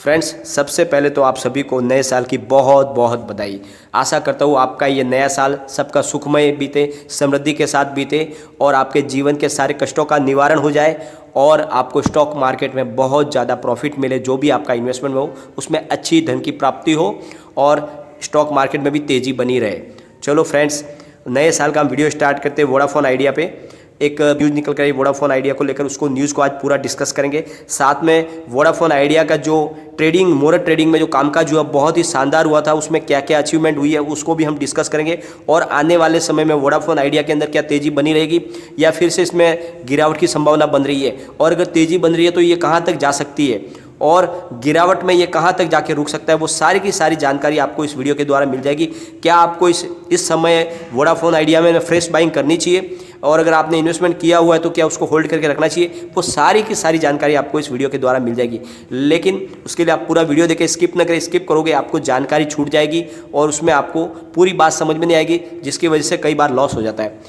Friends, सबसे पहले तो आप सभी को नए साल की बहुत बहुत बधाई। आशा करता हूँ आपका ये नया साल सबका सुखमय बीते, समृद्धि के साथ बीते और आपके जीवन के सारे कष्टों का निवारण हो जाए और आपको स्टॉक मार्केट में बहुत ज़्यादा प्रॉफिट मिले। जो भी आपका इन्वेस्टमेंट हो उसमें अच्छी धन की प्राप्ति हो और स्टॉक मार्केट में भी तेज़ी बनी रहे। चलो फ्रेंड्स, नए साल का हम वीडियो स्टार्ट करते हैं। वोडाफोन आइडिया पे एक न्यूज़ निकल कर आई वोडाफोन आइडिया को लेकर, उसको न्यूज़ को आज पूरा डिस्कस करेंगे। साथ में वोडाफोन आइडिया का जो ट्रेडिंग, मुहूर्त ट्रेडिंग में जो कामकाज हुआ बहुत ही शानदार हुआ था, उसमें क्या क्या अचीवमेंट हुई है उसको भी हम डिस्कस करेंगे। और आने वाले समय में वोडाफोन आइडिया के अंदर क्या तेज़ी बनी रहेगी या फिर से इसमें गिरावट की संभावना बन रही है, और अगर तेज़ी बन रही है तो ये कहाँ तक जा सकती है और गिरावट में ये कहाँ तक जाके रुक सकता है, वो सारी की सारी जानकारी आपको इस वीडियो के द्वारा मिल जाएगी। क्या आपको इस समय वोडाफोन आइडिया में फ्रेश बाइंग करनी चाहिए, और अगर आपने इन्वेस्टमेंट किया हुआ है तो क्या उसको होल्ड करके रखना चाहिए, वो सारी की सारी जानकारी आपको इस वीडियो के द्वारा मिल जाएगी। लेकिन उसके लिए आप पूरा वीडियो देखें, स्किप न करें। स्किप करोगे आपको जानकारी छूट जाएगी और उसमें आपको पूरी बात समझ में नहीं आएगी, जिसकी वजह से कई बार लॉस हो जाता है।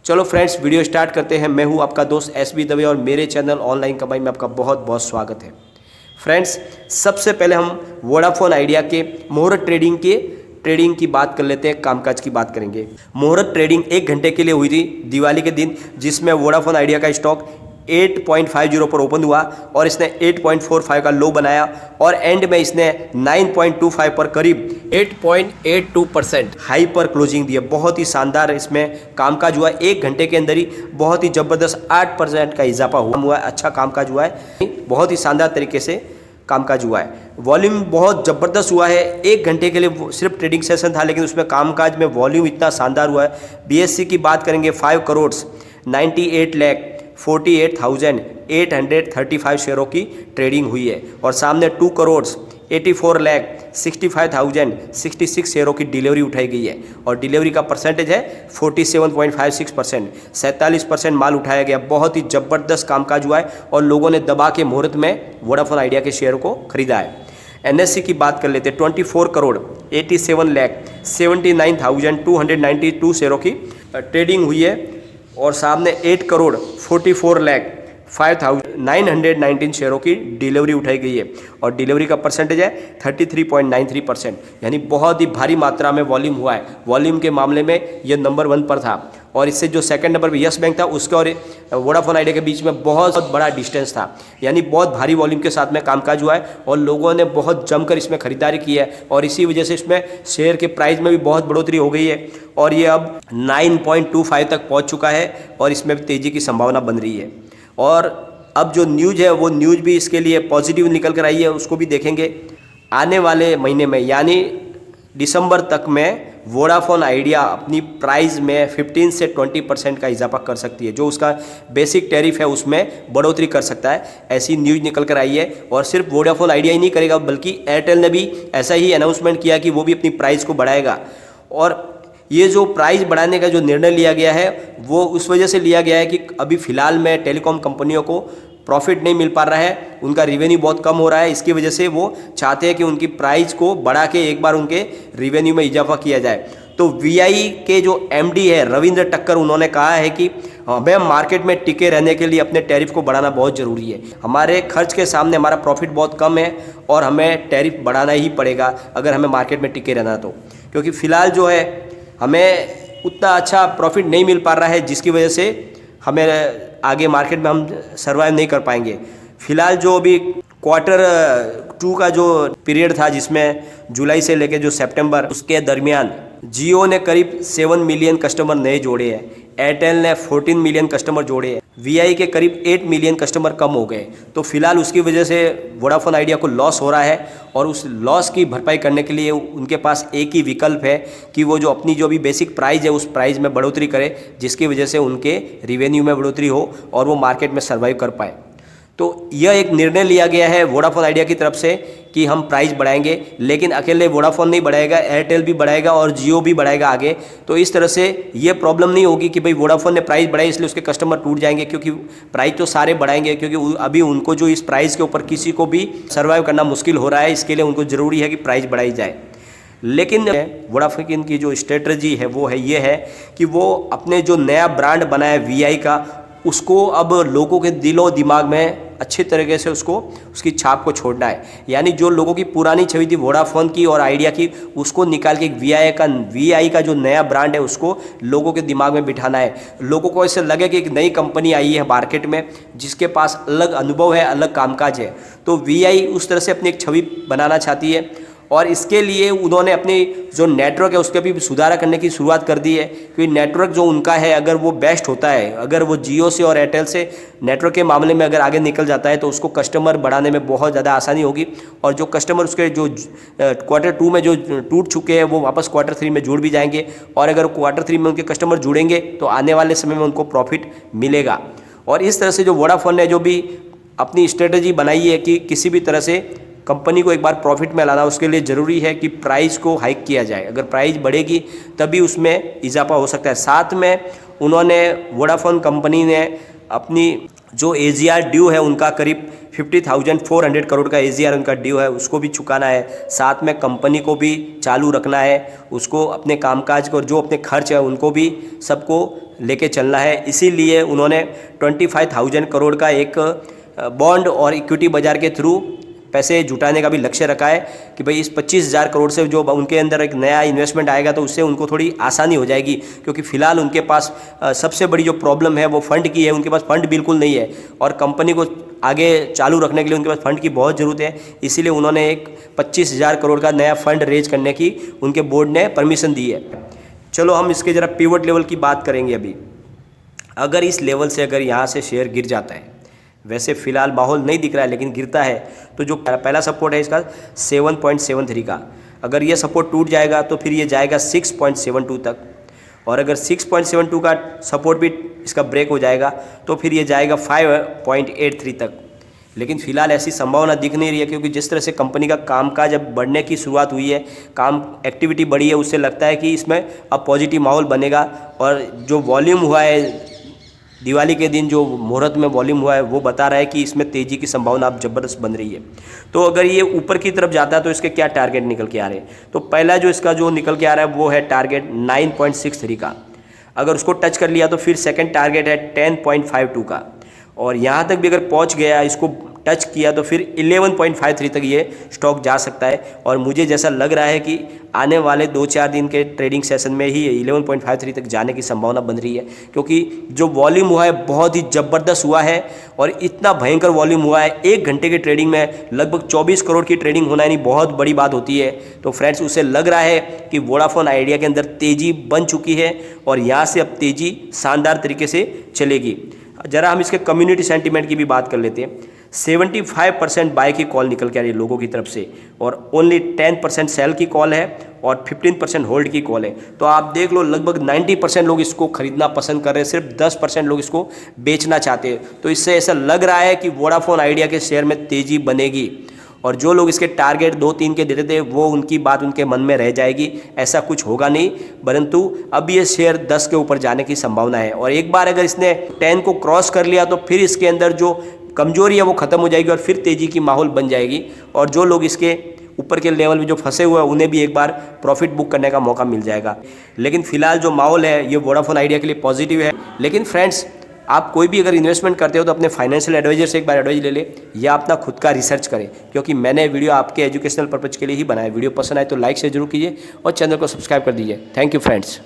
चलो फ्रेंड्स, वीडियो स्टार्ट करते हैं। मैं हूँ आपका दोस्त SB दवे और मेरे चैनल ऑनलाइन कमाई में आपका बहुत बहुत स्वागत है। फ्रेंड्स, सबसे पहले हम वोडाफोन आइडिया के मुहूर्त ट्रेडिंग की बात कर लेते हैं, कामकाज की बात करेंगे। मुहूर्त ट्रेडिंग 1 घंटे के लिए हुई थी दिवाली के दिन, जिसमें वोडाफोन आइडिया का स्टॉक 8.50 पर ओपन हुआ और इसने 8.45 का लो बनाया और एंड में इसने 9.25 पर करीब 8.82% हाई पर क्लोजिंग दी है। बहुत ही शानदार इसमें कामकाज हुआ। 1 घंटे के अंदर ही बहुत ही ज़बरदस्त 8% का इजाफा हुआ है। अच्छा कामकाज हुआ है, बहुत ही शानदार तरीके से कामकाज हुआ है। वॉल्यूम बहुत ज़बरदस्त हुआ है। 1 घंटे के लिए सिर्फ ट्रेडिंग सेशन था, लेकिन उसमें कामकाज में वॉल्यूम इतना शानदार हुआ है। BSE की बात करेंगे, 5 करोड़ 98,48,835 शेयरों की ट्रेडिंग हुई है और सामने 2 करोड़ 84,65,066 शेयरों की डिलीवरी उठाई गई है और डिलीवरी का परसेंटेज है 47.56%। 47% माल उठाया गया। बहुत ही ज़बरदस्त कामकाज हुआ है और लोगों ने दबा के मुहूर्त में वोडाफोन आइडिया के शेयर को खरीदा है। NSE की बात कर लेते हैं। 24 करोड़ 87,79,292 शेयरों की ट्रेडिंग हुई है और सामने 8 करोड़ 44,05,919 शेयरों की डिलीवरी उठाई गई है और डिलीवरी का परसेंटेज है 33.93%। यानी बहुत ही भारी मात्रा में वॉल्यूम हुआ है। वॉल्यूम के मामले में ये नंबर 1 पर था और इससे जो सेकंड नंबर पर यस बैंक था, उसके और वोडाफोन आइडिया के बीच में बहुत बड़ा डिस्टेंस था। यानी बहुत भारी वॉल्यूम के साथ में कामकाज हुआ है और लोगों ने बहुत जमकर इसमें खरीदारी की है और इसी वजह से इसमें शेयर के प्राइस में भी बहुत बढ़ोतरी हो गई है और ये अब 9.25 तक पहुंच चुका है और इसमें भी तेज़ी की संभावना बन रही है। और अब जो न्यूज़ है वो न्यूज़ भी इसके लिए पॉजिटिव निकल कर आई है, उसको भी देखेंगे। आने वाले महीने में यानी दिसंबर तक में वोडाफोन आइडिया अपनी प्राइस में 15 से 20% का इजाफा कर सकती है। जो उसका बेसिक टैरिफ है उसमें बढ़ोतरी कर सकता है, ऐसी न्यूज़ निकल कर आई है। और सिर्फ वोडाफोन आइडिया ही नहीं करेगा, बल्कि एयरटेल ने भी ऐसा ही अनाउंसमेंट किया कि वो भी अपनी प्राइस को बढ़ाएगा। और ये जो प्राइस बढ़ाने का जो निर्णय लिया गया है वो उस वजह से लिया गया है कि अभी फ़िलहाल में टेलीकॉम कंपनियों को प्रॉफिट नहीं मिल पा रहा है, उनका रेवेन्यू बहुत कम हो रहा है। इसकी वजह से वो चाहते हैं कि उनकी प्राइस को बढ़ा के एक बार उनके रेवेन्यू में इजाफा किया जाए। तो VI के जो MD है रविंद्र टक्कर, उन्होंने कहा है कि हमें मार्केट में टिके रहने के लिए अपने टैरिफ को बढ़ाना बहुत ज़रूरी है। हमारे खर्च के सामने हमारा प्रॉफिट बहुत कम है और हमें टैरिफ बढ़ाना ही पड़ेगा अगर हमें मार्केट में टिके रहना तो, क्योंकि फ़िलहाल जो है हमें उतना अच्छा प्रॉफिट नहीं मिल पा रहा है, जिसकी वजह से हमें आगे मार्केट में हम सर्वाइव नहीं कर पाएंगे। फ़िलहाल जो अभी Q2 का जो पीरियड था, जिसमें जुलाई से लेकर जो सितंबर, उसके दरमियान जियो ने करीब 7 मिलियन कस्टमर नए जोड़े हैं, एयरटेल ने 14 मिलियन कस्टमर जोड़े हैं, VI के करीब 8 मिलियन कस्टमर कम हो गए। तो फिलहाल उसकी वजह से वोडाफोन आइडिया को लॉस हो रहा है और उस लॉस की भरपाई करने के लिए उनके पास एक ही विकल्प है कि वो जो अपनी जो भी बेसिक प्राइस है उस प्राइस में बढ़ोतरी करे, जिसकी वजह से उनके रिवेन्यू में बढ़ोतरी हो और वो मार्केट में सर्वाइव कर पाए। तो यह एक निर्णय लिया गया है वोडाफोन आइडिया की तरफ से कि हम प्राइस बढ़ाएंगे, लेकिन अकेले वोडाफोन नहीं बढ़ाएगा, एयरटेल भी बढ़ाएगा और जियो भी बढ़ाएगा आगे। तो इस तरह से ये प्रॉब्लम नहीं होगी कि भाई वोडाफोन ने प्राइस बढ़ाई इसलिए उसके कस्टमर टूट जाएंगे, क्योंकि प्राइस तो सारे बढ़ाएंगे, क्योंकि अभी उनको जो इस प्राइस के ऊपर किसी को भी सर्वाइव करना मुश्किल हो रहा है। इसके लिए उनको ज़रूरी है कि प्राइस बढ़ाई जाए। लेकिन वोडाफोन की जो स्ट्रेटजी है वो है ये है कि वो अपने जो नया ब्रांड बना है VI का, उसको अब लोगों के दिलो दिमाग में अच्छे तरीके से उसकी छाप को छोड़ना है। यानी जो लोगों की पुरानी छवि थी वोडाफोन की और आइडिया की, उसको निकाल के एक वीआई का जो नया ब्रांड है उसको लोगों के दिमाग में बिठाना है। लोगों को ऐसे लगे कि एक नई कंपनी आई है मार्केट में जिसके पास अलग अनुभव है, अलग कामकाज है। तो वीआई उस तरह से अपनी एक छवि बनाना चाहती है और इसके लिए उन्होंने अपनी जो नेटवर्क है उसके भी सुधार करने की शुरुआत कर दी है। क्योंकि नेटवर्क जो उनका है अगर वो बेस्ट होता है, अगर वो जियो से और एयरटेल से नेटवर्क के मामले में अगर आगे निकल जाता है तो उसको कस्टमर बढ़ाने में बहुत ज़्यादा आसानी होगी। और जो कस्टमर उसके जो Q2 में जो टूट चुके हैं वो वापस Q3 में जुड़ भी जाएंगे। और अगर Q3 में उनके कस्टमर जुड़ेंगे तो आने वाले समय में उनको प्रॉफिट मिलेगा। और इस तरह से जो वोडाफोन ने जो भी अपनी स्ट्रेटजी बनाई है कि किसी भी तरह से कंपनी को एक बार प्रॉफिट में लाना, उसके लिए ज़रूरी है कि प्राइस को हाइक किया जाए। अगर प्राइस बढ़ेगी तभी उसमें इजाफा हो सकता है। साथ में उन्होंने वोडाफोन कंपनी ने अपनी जो AGR ड्यू है उनका करीब 50,400 करोड़ का AGR उनका ड्यू है, उसको भी चुकाना है। साथ में कंपनी को भी चालू रखना है, उसको अपने कामकाज को और जो अपने खर्च है उनको भी सबको लेके चलना है। इसीलिए उन्होंने 25,000 करोड़ का एक बॉन्ड और इक्विटी बाजार के थ्रू पैसे जुटाने का भी लक्ष्य रखा है कि भाई इस 25,000 करोड़ से जो उनके अंदर एक नया इन्वेस्टमेंट आएगा तो उससे उनको थोड़ी आसानी हो जाएगी। क्योंकि फ़िलहाल उनके पास सबसे बड़ी जो प्रॉब्लम है वो फंड की है। उनके पास फंड बिल्कुल नहीं है और कंपनी को आगे चालू रखने के लिए उनके पास फंड की बहुत ज़रूरत है। इसीलिए उन्होंने एक 25,000 करोड़ का नया फंड रेज करने की उनके बोर्ड ने परमिशन दी है। चलो हम इसके ज़रा पिवट लेवल की बात करेंगे। अभी अगर इस लेवल से अगर यहाँ से शेयर गिर जाता है, वैसे फ़िलहाल माहौल नहीं दिख रहा है लेकिन गिरता है, तो जो पहला सपोर्ट है इसका 7.73 का, अगर ये सपोर्ट टूट जाएगा तो फिर ये जाएगा 6.72 तक। और अगर 6.72 का सपोर्ट भी इसका ब्रेक हो जाएगा तो फिर ये जाएगा 5.83 तक। लेकिन फ़िलहाल ऐसी संभावना दिख नहीं रही है क्योंकि जिस तरह से कंपनी का कामकाज अब बढ़ने की शुरुआत हुई है, काम एक्टिविटी बढ़ी है, उससे लगता है कि इसमें अब पॉजिटिव माहौल बनेगा। और जो वॉल्यूम हुआ है दिवाली के दिन, जो मुहूर्त में वॉल्यूम हुआ है वो बता रहा है कि इसमें तेज़ी की संभावना अब ज़बरदस्त बन रही है। तो अगर ये ऊपर की तरफ जाता है तो इसके क्या टारगेट निकल के आ रहे हैं, तो पहला जो इसका जो निकल के आ रहा है वो है टारगेट 9.63 का। अगर उसको टच कर लिया तो फिर सेकंड टारगेट है 10.52 का। और यहाँ तक भी अगर पहुँच गया, इसको टच किया, तो फिर 11.53 तक ये स्टॉक जा सकता है। और मुझे जैसा लग रहा है कि आने वाले 2-4 दिन के ट्रेडिंग सेशन में ही 11.53 तक जाने की संभावना बन रही है। क्योंकि जो वॉल्यूम हुआ है बहुत ही ज़बरदस्त हुआ है और इतना भयंकर वॉल्यूम हुआ है। 1 घंटे की ट्रेडिंग में लगभग 24 करोड़ की ट्रेडिंग होना यानी बहुत बड़ी बात होती है। तो फ्रेंड्स, उसे लग रहा है कि वोडाफोन आइडिया के अंदर तेज़ी बन चुकी है और यहाँ से अब तेज़ी शानदार तरीके से चलेगी। ज़रा हम इसके कम्युनिटी सेंटीमेंट की भी बात कर लेते हैं। 75% बाय की कॉल निकल के आ रही है लोगों की तरफ से और ओनली 10% सेल की कॉल है और 15% होल्ड की कॉल है। तो आप देख लो लगभग 90% लोग इसको खरीदना पसंद कर रहे हैं, सिर्फ 10% लोग इसको बेचना चाहते हैं। तो इससे ऐसा लग रहा है कि वोडाफोन आइडिया के शेयर में तेज़ी बनेगी और जो लोग इसके टारगेट 2-3 के देते थे वो उनकी बात उनके मन में रह जाएगी। ऐसा कुछ होगा नहीं, परंतु अब ये शेयर 10 के ऊपर जाने की संभावना है। और एक बार अगर इसने 10 को क्रॉस कर लिया तो फिर इसके अंदर जो कमजोरी है वो ख़त्म हो जाएगी और फिर तेज़ी की माहौल बन जाएगी। और जो लोग इसके ऊपर के लेवल में जो फंसे हुए हैं उन्हें भी एक बार प्रॉफिट बुक करने का मौका मिल जाएगा। लेकिन फिलहाल जो माहौल है ये वोडाफोन आइडिया के लिए पॉजिटिव है। लेकिन फ्रेंड्स, आप कोई भी अगर इन्वेस्टमेंट करते हो तो अपने फाइनेंशियल एडवाइजर से एक बार एडवाइस ले ले या अपना खुद का रिसर्च करें, क्योंकि मैंने वीडियो आपके एजुकेशनल पर्पज़ के लिए ही बनाया। वीडियो पसंद आए तो लाइक से जरूर कीजिए और चैनल को सब्सक्राइब कर दीजिए। Thank you friends.